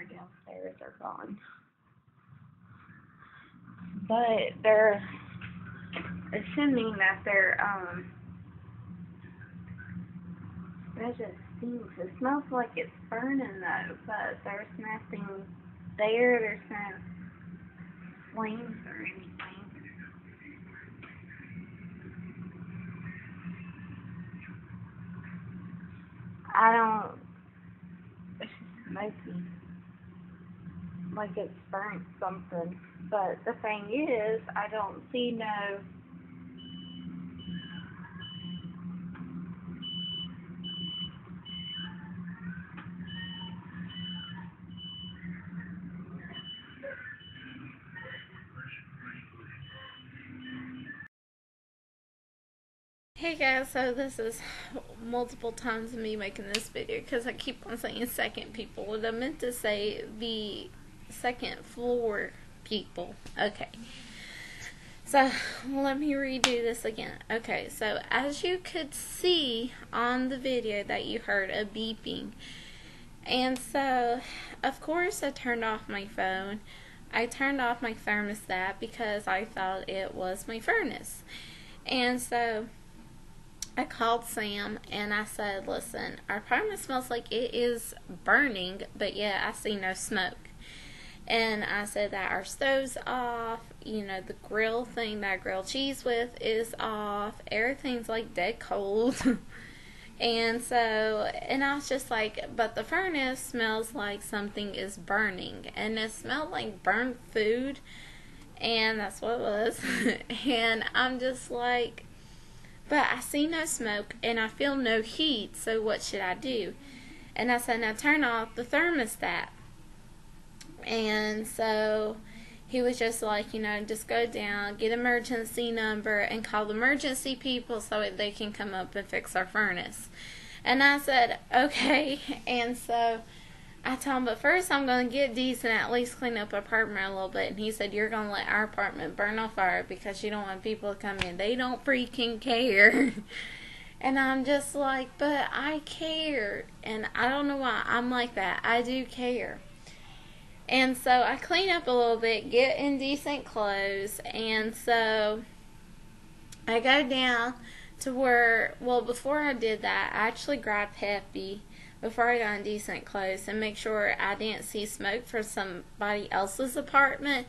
downstairs are gone. But they're assuming that there's just stinks. It smells like it's burning though, but there's nothing there. There's no flames or anything. I don't, it's just smoky. Like it's burnt something. But the thing is, I don't see no Hey guys, so this is multiple times of me making this video because I keep on saying second people. What I meant to say, the second floor people. Okay, so let me redo this again. Okay, so as you could see on the video that you heard a beeping, and so of course I turned off my phone. I turned off my thermostat because I thought it was my furnace, and so I called Sam and I said, listen, our apartment smells like it is burning, but yeah, I see no smoke. And I said that our stove's off, you know, the grill thing that I grill cheese with is off, everything's like dead cold. And so, and I was just like, but the furnace smells like something is burning. And it smelled like burnt food, and that's what it was. And I'm just like, but I see no smoke and I feel no heat, so what should I do? And I said, now turn off the thermostat. And so he was just like, you know, just go down, get emergency number, and call the emergency people so they can come up and fix our furnace. And I said, okay. And so I told him, but first I'm going to get decent, at least clean up our apartment a little bit. And he said, you're going to let our apartment burn on fire because you don't want people to come in. They don't freaking care. And I'm just like, but I care. And I don't know why I'm like that. I do care. And so I clean up a little bit, get in decent clothes. And so I go down to where, well, before I did that, I actually grabbed Peppy before I got in decent clothes and make sure I didn't see smoke from somebody else's apartment.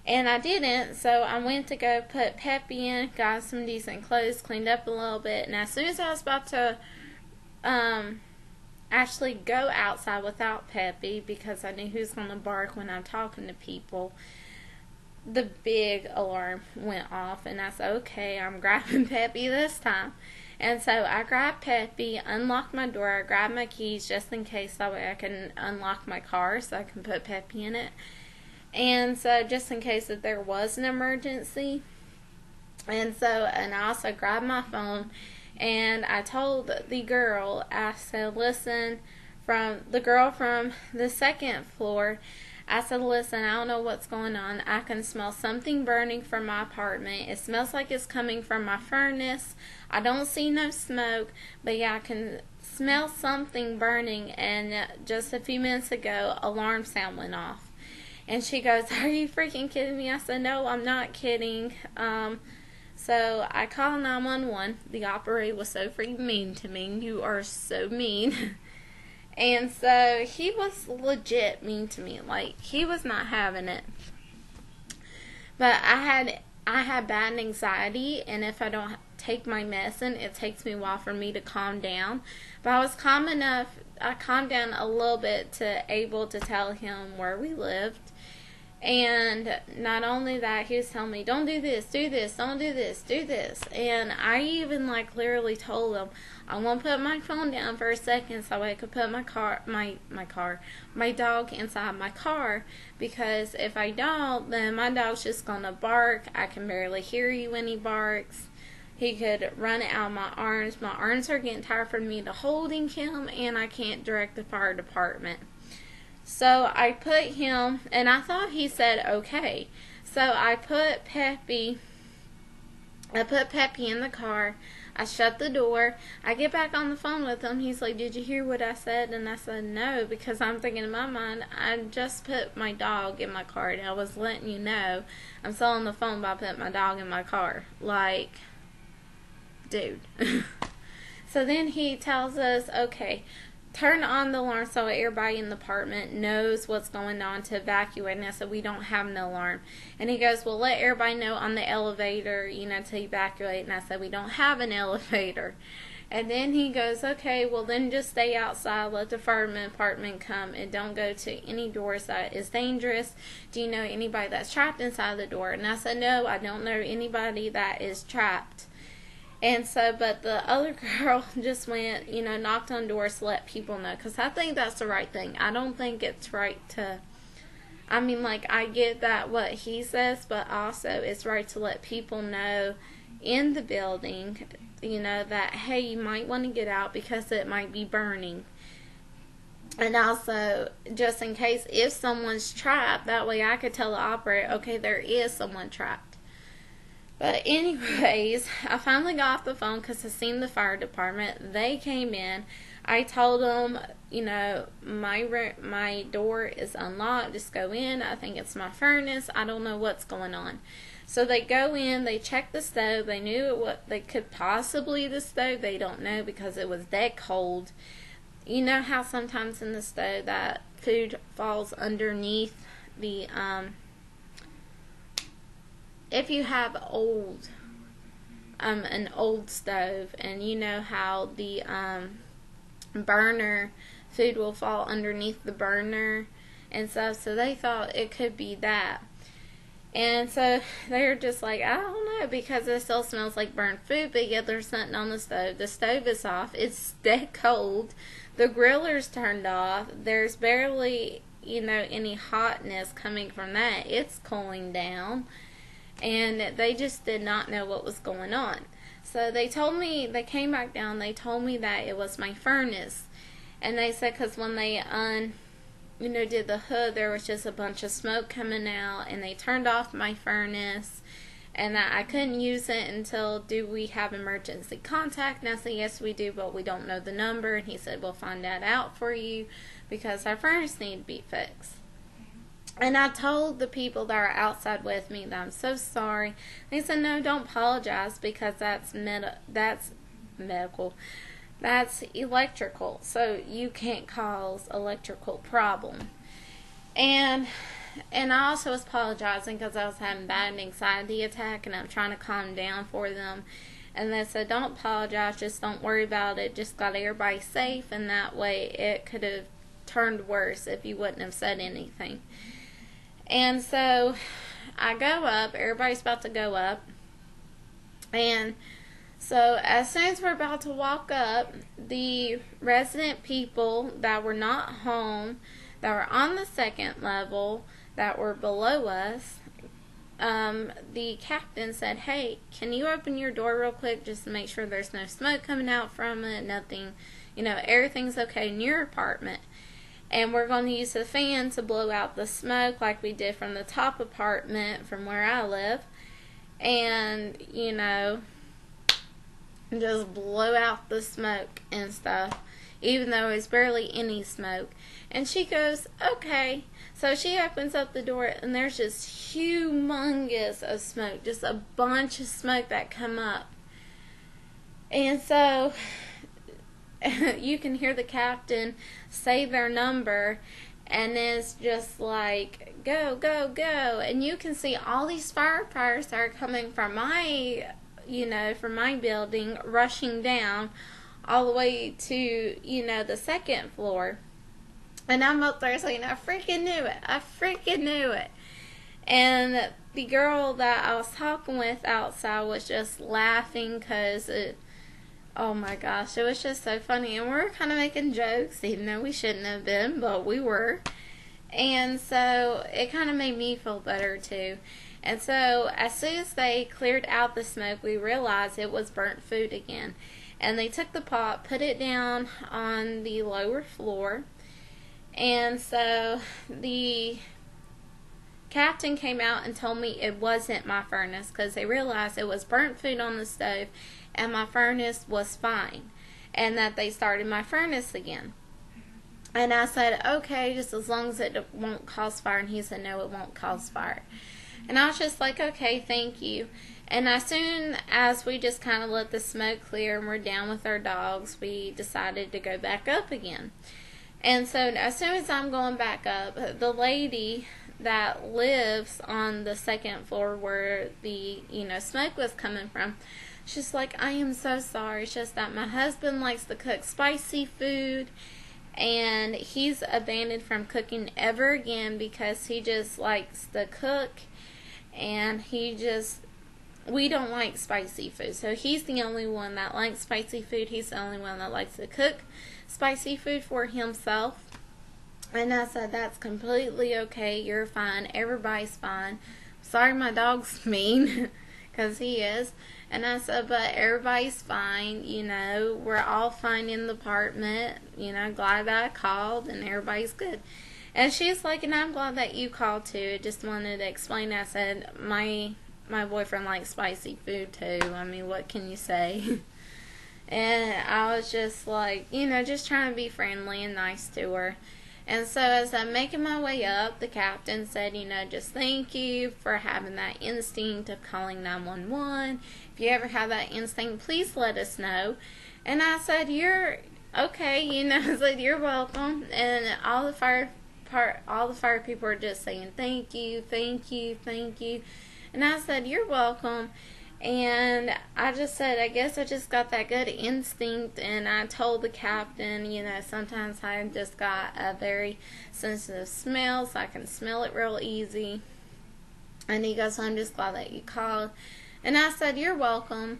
And I didn't, so I went to go put Peppy in, got some decent clothes, cleaned up a little bit, and as soon as I was about to actually go outside without Peppy, because I knew he was going to bark when I'm talking to people, the big alarm went off, and I said, okay, I'm grabbing Peppy this time. And so I grabbed Peppy, unlocked my door, I grabbed my keys just in case, that way I can unlock my car so I can put Peppy in it. And so just in case that there was an emergency. And so, and I also grabbed my phone and I told the girl, I said, listen, from the girl from the second floor, I said, listen, I don't know what's going on. I can smell something burning from my apartment. It smells like it's coming from my furnace. I don't see no smoke, but yeah, I can smell something burning. And just a few minutes ago, alarm sound went off. And she goes, are you freaking kidding me? I said, no, I'm not kidding. So I called 911. The operator was so freaking mean to me. You are so mean. And so he was legit mean to me. Like, he was not having it. But I had bad anxiety, and if I don't take my medicine, it takes me a while for me to calm down. But I was calm enough. I calmed down a little bit to able to tell him where we lived. And not only that, he was telling me, don't do this, don't do this, do this. And I even like literally told him, I want to put my phone down for a second so I could put my dog inside my car, because if I don't, then my dog's just going to bark. I can barely hear you when he barks. He could run out of my arms. My arms are getting tired from me to holding him, and I can't direct the fire department. So I put him, and I thought he said okay. So I put Peppy I put Peppy in the car. I shut the door. I get back on the phone with him. He's like, "Did you hear what I said?" And I said, "No," because I'm thinking in my mind, I just put my dog in my car, and I was letting you know I'm still on the phone by putting my dog in my car. Like, dude. So then he tells us, okay, turn on the alarm so everybody in the apartment knows what's going on to evacuate. And I said, we don't have no alarm. And he goes, well, let everybody know on the elevator, to evacuate. And I said, we don't have an elevator. And then he goes, okay, well, then just stay outside. Let the fireman department come and don't go to any doors that is dangerous. Do you know anybody that's trapped inside the door? And I said, no, I don't know anybody that is trapped. And so, but the other girl just went, knocked on doors to let people know. Because I think that's the right thing. I don't think it's right to, I get that what he says, but also it's right to let people know in the building, that, hey, you might want to get out because it might be burning. And also, just in case if someone's trapped, that way I could tell the operator, okay, there is someone trapped. But anyways, I finally got off the phone because I seen the fire department. They came in. I told them, my door is unlocked. Just go in. I think it's my furnace. I don't know what's going on. So they go in. They check the stove. They knew what they could possibly the stove. They don't know because it was that cold. You know how sometimes in the stove that food falls underneath the if you have an old stove, and you know how the burner food will fall underneath the burner and stuff, so they thought it could be that. And so they're just like, I don't know, because it still smells like burnt food, but yet there's something on the stove. The stove is off. It's dead cold. The griller's turned off. There's barely, any hotness coming from that. It's cooling down. And they just did not know what was going on. So they told me, they came back down, they told me that it was my furnace. And they said, because when they did the hood, there was just a bunch of smoke coming out, and they turned off my furnace, and that I couldn't use it until, do we have emergency contact? And I said, yes, we do, but we don't know the number. And he said, we'll find that out for you, because our furnace needs to be fixed. And I told the people that are outside with me that I'm so sorry. They said, no, don't apologize, because that's medical. That's electrical. So you can't cause electrical problem. And I also was apologizing because I was having bad anxiety attack, and I'm trying to calm down for them. And they said, don't apologize, just don't worry about it. Just got everybody safe, and that way it could have turned worse if you wouldn't have said anything. And so I go up, everybody's about to go up, and so as soon as we're about to walk up, the resident people that were not home, that were on the second level, that were below us, the captain said, hey, can you open your door real quick just to make sure there's no smoke coming out from it, nothing, everything's okay in your apartment. And we're going to use the fan to blow out the smoke like we did from the top apartment from where I live. And, just blow out the smoke and stuff, even though there's barely any smoke. And she goes, okay. So she opens up the door, and there's just humongous of smoke, just a bunch of smoke that come up. And so you can hear the captain say their number, and it's just like, go, go, go. And you can see all these firefighters that are coming from my, from my building, rushing down all the way to, the second floor. And I'm up there saying, I freaking knew it. And the girl that I was talking with outside was just laughing because oh my gosh, it was just so funny. And we were kind of making jokes, even though we shouldn't have been, but we were. And so it kind of made me feel better too. And so as soon as they cleared out the smoke, we realized it was burnt food again. And they took the pot, put it down on the lower floor. And so the captain came out and told me it wasn't my furnace, because they realized it was burnt food on the stove and my furnace was fine, and that they started my furnace again. And I said, okay, just as long as it won't cause fire. And he said, no, it won't cause fire. And I was just like, okay, thank you. And as soon as we just kind of let the smoke clear and we're down with our dogs, we decided to go back up again. And so as soon as I'm going back up, the lady that lives on the second floor where the, smoke was coming from, she's like, I am so sorry. It's just that my husband likes to cook spicy food, and he's abandoned from cooking ever again because he just likes to cook, and we don't like spicy food. So he's the only one that likes spicy food. He's the only one that likes to cook spicy food for himself. And I said, that's completely okay. You're fine. Everybody's fine. Sorry my dog's mean, because he is. And I said, but everybody's fine, we're all fine in the apartment, glad that I called, and everybody's good. And she's like, and I'm glad that you called too. Just wanted to explain. I said, my boyfriend likes spicy food too. I mean, what can you say? And I was just like, just trying to be friendly and nice to her. And so as I'm making my way up, the captain said, just thank you for having that instinct of calling 911. If you ever have that instinct, please let us know. And I said, you're okay, I said, you're welcome. And all the fire people are just saying, thank you, thank you, thank you. And I said, you're welcome. And I just said, I guess I just got that good instinct. And I told the captain, sometimes I just got a very sensitive smell, so I can smell it real easy. And he goes, I'm just glad that you called. And I said, you're welcome.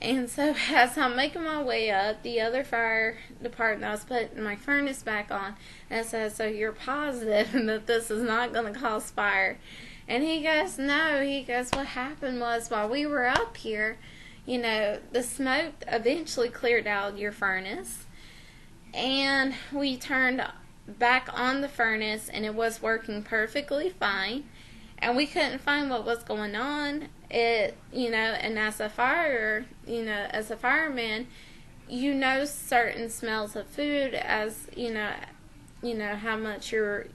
And so as I'm making my way up, the other fire department, I was putting my furnace back on. And I said, so you're positive that this is not going to cause fire? And he goes, no. He goes, what happened was, while we were up here, the smoke eventually cleared out your furnace. And we turned back on the furnace, and it was working perfectly fine. And we couldn't find what was going on. And as a fireman, certain smells of food as, how much you're,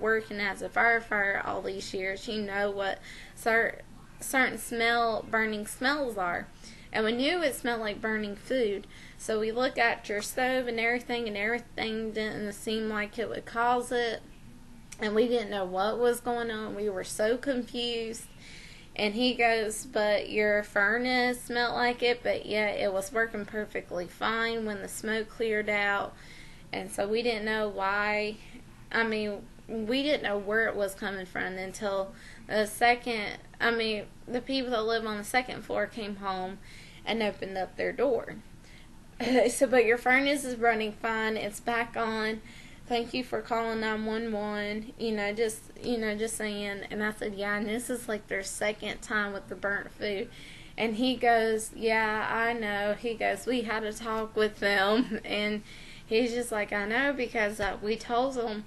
working as a firefighter all these years. What certain burning smells are. And we knew it smelled like burning food. So we looked at your stove and everything didn't seem like it would cause it. And we didn't know what was going on. We were so confused. And he goes, but your furnace smelled like it, but yeah, it was working perfectly fine when the smoke cleared out. And so we didn't know why. We didn't know where it was coming from until the people that live on the second floor came home and opened up their door. So, but your furnace is running fine. It's back on. Thank you for calling 911. Just saying. And I said, yeah, and this is like their second time with the burnt food. And he goes, yeah, I know. He goes, we had a talk with them. And he's just like, I know, because we told them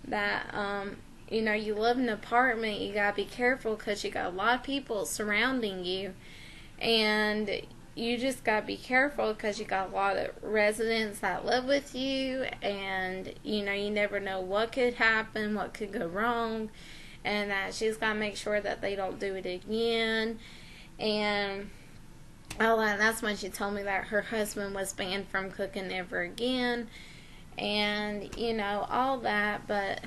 that, you live in an apartment. You got to be careful because you got a lot of people surrounding you. And you just got to be careful because you got a lot of residents that live with you, and you never know what could happen, what could go wrong, and that she's got to make sure that they don't do it again. And that's when she told me that her husband was banned from cooking ever again, and all that. But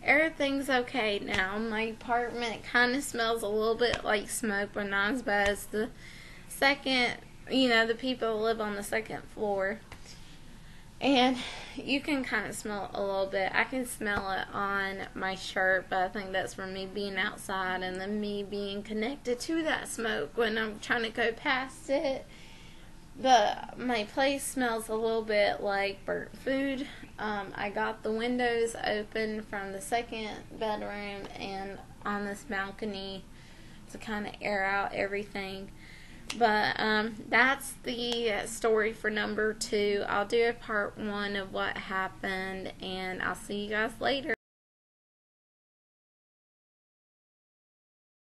everything's okay now. My apartment kind of smells a little bit like smoke, but not as bad as the second, the people who live on the second floor. And you can kind of smell it a little bit. I can smell it on my shirt, but I think that's from me being outside and then me being connected to that smoke when I'm trying to go past it. But my place smells a little bit like burnt food. I got the windows open from the second bedroom and on this balcony to kind of air out everything. But that's the story for number 2. I'll do a part 1 of what happened, and I'll see you guys later.